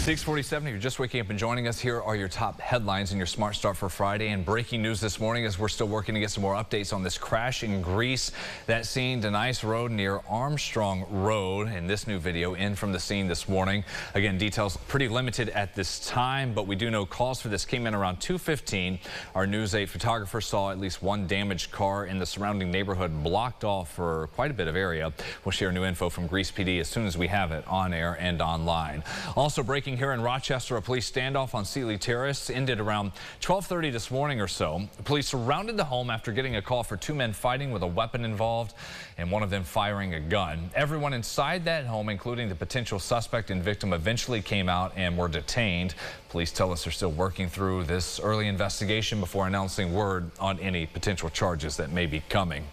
6:47, if you're just waking up and joining us, here are your top headlines in your Smart Start for Friday. And breaking news this morning as we're still working to get some more updates on this crash in Greece. That scene, Denise Road near Armstrong Road. And this new video in from the scene this morning. Again, details pretty limited at this time, but we do know calls for this came in around 2:15. Our News 8 photographer saw at least one damaged car in the surrounding neighborhood blocked off for quite a bit of area. We'll share new info from Greece PD as soon as we have it on air and online. Also breaking here in Rochester, a police standoff on Sealy Terrace ended around 12:30 this morning or so. The police surrounded the home after getting a call for two men fighting with a weapon involved and one of them firing a gun. Everyone inside that home, including the potential suspect and victim, eventually came out and were detained. Police tell us they're still working through this early investigation before announcing word on any potential charges that may be coming.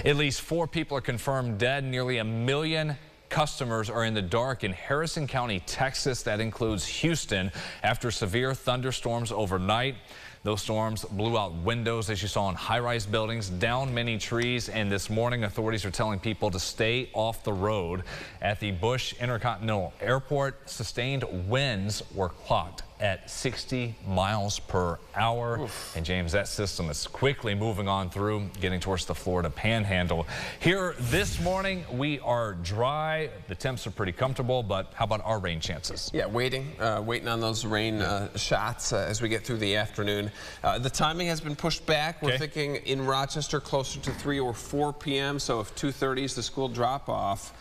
At least 4 people are confirmed dead. Nearly 1 million customers are in the dark in Harrison County, Texas. That includes Houston after severe thunderstorms overnight. Those storms blew out windows, as you saw, in high-rise buildings, down many trees, and this morning authorities are telling people to stay off the road. At the Bush Intercontinental Airport, sustained winds were clocked at 60 miles per hour. Oof. And James, that system is quickly moving on through, getting towards the Florida Panhandle. Here this morning, we are dry. The temps are pretty comfortable, but how about our rain chances? Yeah, waiting on those rain shots as we get through the afternoon. The timing has been pushed back. We're thinking in Rochester closer to 3 or 4 p.m. So if 2:30 is the school drop-off,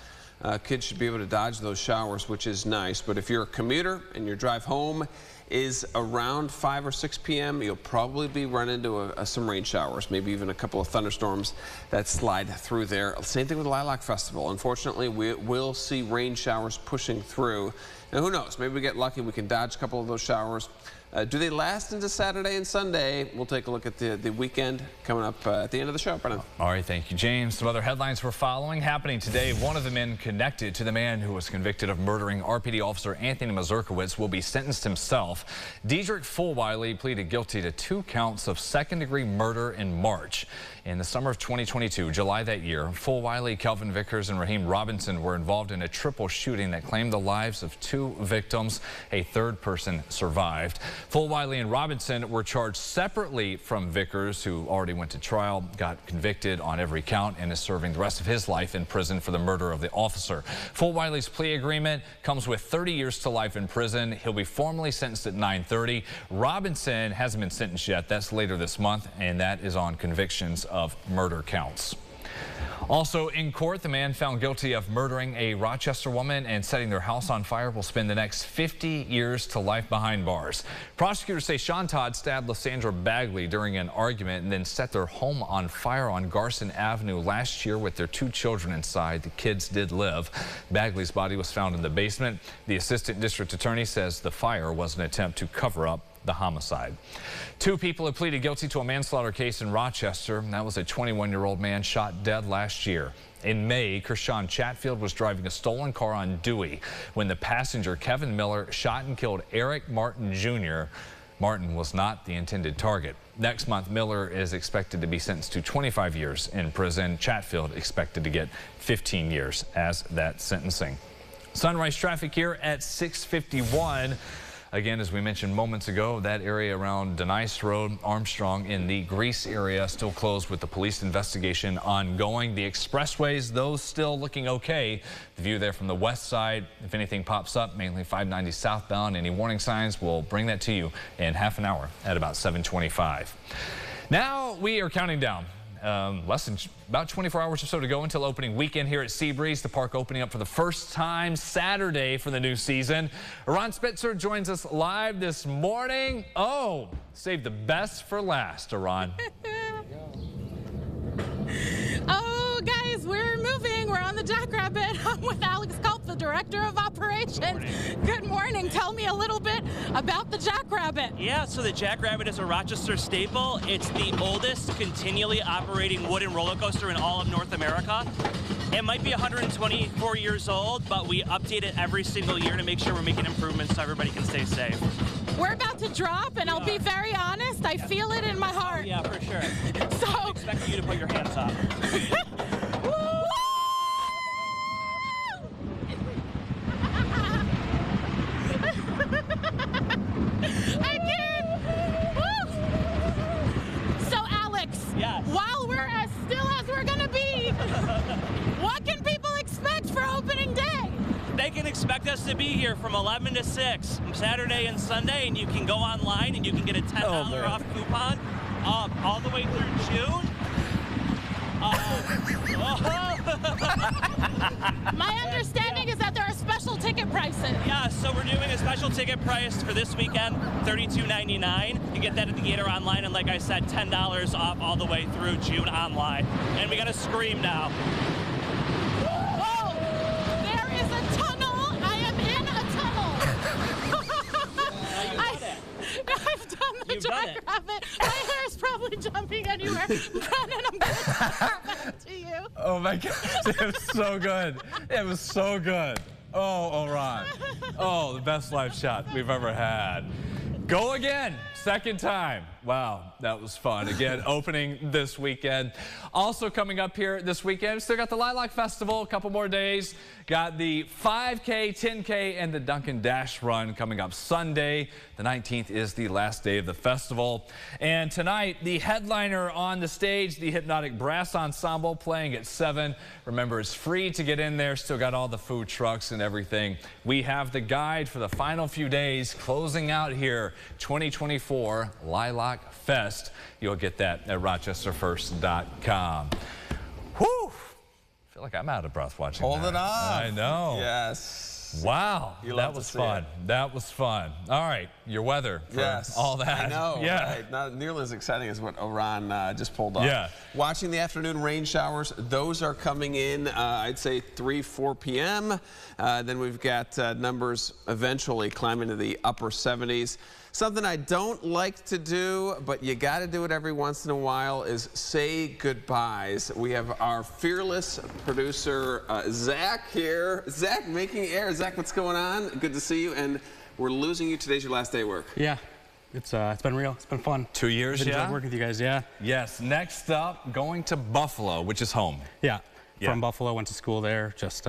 kids should be able to dodge those showers, which is nice. But if you're a commuter and your drive home is around 5 or 6 p.m., you'll probably be running into some rain showers, maybe even a couple of thunderstorms that slide through there. Same thing with Lilac Festival. Unfortunately, we will see rain showers pushing through. Now, who knows? Maybe we get lucky. We can dodge a couple of those showers. Do they last into Saturday and Sunday? We'll take a look at the weekend coming up at the end of the show. Brennan. All right, thank you, James. Some other headlines we're following happening today. One of the men connected to the man who was convicted of murdering RPD officer Anthony Mazurkowitz will be sentenced himself. Diedrich Fulwiley pleaded guilty to 2 counts of second-degree murder in March. In the summer of 2022, July that year, Fulwiley, Kelvin Vickers, and Raheem Robinson were involved in a triple shooting that claimed the lives of 2 victims. A third person survived. Fulwiley and Robinson were charged separately from Vickers, who already went to trial, got convicted on every count, and is serving the rest of his life in prison for the murder of the officer. Fulwiley's plea agreement comes with 30 years to life in prison. He'll be formally sentenced at 9:30. Robinson hasn't been sentenced yet. That's later this month, and that is on convictions of murder counts. Also in court, the man found guilty of murdering a Rochester woman and setting their house on fire will spend the next 50 years to life behind bars. Prosecutors say Sean Todd stabbed Lysandra Bagley during an argument and then set their home on fire on Garson Avenue last year with their 2 children inside. The kids did live. Bagley's body was found in the basement. The assistant district attorney says the fire was an attempt to cover up the homicide. 2 people have pleaded guilty to a manslaughter case in Rochester. That was a 21-year-old man shot dead last year. In May, Kershawn Chatfield was driving a stolen car on Dewey when the passenger, Kevin Miller, shot and killed Eric Martin Jr. Martin was not the intended target. Next month, Miller is expected to be sentenced to 25 years in prison. Chatfield expected to get 15 years as that sentencing. Sunrise traffic here at 6:51. Again, as we mentioned moments ago, that area around Denise Road, Armstrong in the Greece area still closed with the police investigation ongoing. The expressways, those still looking okay. The view there from the west side, if anything pops up, mainly 590 southbound, any warning signs, we'll bring that to you in half an hour at about 7:25. Now we are counting down. Less than about 24 hours or so to go until opening weekend here at Seabreeze. The park opening up for the first time Saturday for the new season. Ron Spitzer joins us live this morning. Oh, save the best for last, Ron. Oh, guys, we're moving. We're on the Jackrabbit. I'm with Alex Culp, the Director of Operations. Good morning. Tell me a little bit about the Jackrabbit. Yeah, so the Jackrabbit is a Rochester staple. It's the oldest continually operating wooden roller coaster in all of North America. It might be 124 years old, but we update it every single year to make sure we're making improvements so everybody can stay safe. We're about to drop, and I'll be very honest, I feel it in my heart. Oh, yeah, for sure. So I'm expecting you to put your hands up. expect us to be here from 11 to 6 Saturday and Sunday, and you can go online and you can get a $10 off coupon all the way through June. My understanding is that there are special ticket prices. Yeah, so we're doing a special ticket price for this weekend, $32.99. You get that at the Gator online, and like I said, $10 off all the way through June online. And we got to scream now. Whoa! There is a tunnel. I am in a tunnel. I've done the jackrabbit. My hair is probably jumping anywhere. Brennan, I'm going to toss it back to you. Oh my gosh, it was so good. It was so good. Oh, Ron. Oh, the best live shot we've ever had. Go again, second time. Wow, that was fun. Again, opening this weekend. Also coming up here this weekend, still got the Lilac Festival, a couple more days. Got the 5K, 10K, and the Dunkin' Dash Run coming up Sunday. The 19th is the last day of the festival. And tonight, the headliner on the stage, the Hypnotic Brass Ensemble, playing at 7. Remember, it's free to get in there. Still got all the food trucks and everything. We have the guide for the final few days, closing out here, 2024 Lilac Fest. You'll get that at rochesterfirst.com. Whew! I feel like I'm out of breath watching Hold it off. I know. Yes. Wow, that was fun. That was fun. All right, your weather for all that. I know. Yeah. Right. Not nearly as exciting as what Oran just pulled off. Yeah. Watching the afternoon rain showers, those are coming in, I'd say 3, 4 p.m. Then we've got numbers eventually climbing to the upper 70s. Something I don't like to do, but you got to do it every once in a while, is say goodbyes. We have our fearless producer, Zach, here. Zach, making air. Zach, what's going on? Good to see you. And we're losing you. Today's your last day at work. Yeah, it's been real. It's been fun. 2 years, I've enjoyed working with you guys, yeah. Yes. Next up, going to Buffalo, which is home. Yeah. From Buffalo, went to school there. Just,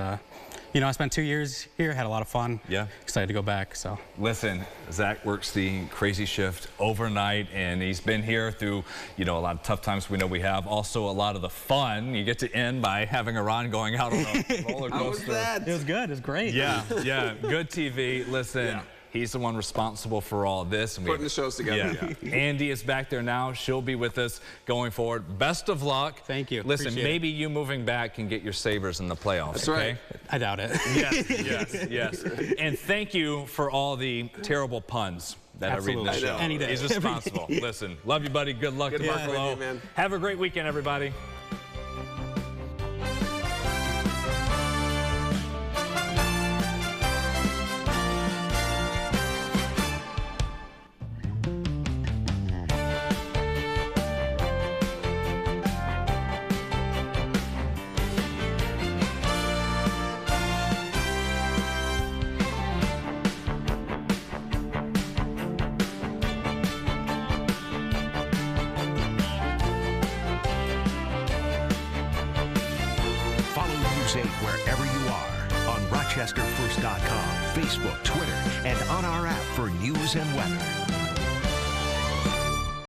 you know, I spent 2 years here, had a lot of fun. Yeah. Excited to go back, so. Listen, Zach works the crazy shift overnight, and he's been here through, you know, a lot of tough times we know we have. Also, a lot of the fun. You get to end by having Iran going out on a roller coaster. How was that? It was good. It was great. Yeah, yeah. Good TV. Listen. He's the one responsible for all this. And putting the shows together. Yeah. Andy is back there now. She'll be with us going forward. Best of luck. Thank you. Listen, Appreciate maybe you moving back can get your Sabres in the playoffs. That's okay? right. I doubt it. Yes, yes. And thank you for all the terrible puns that I read in the show. Any day. He's responsible. Listen, love you, buddy. Good luck to Buffalo. You, man. Have a great weekend, everybody. Wherever you are, on RochesterFirst.com, Facebook, Twitter, and on our app for news and weather.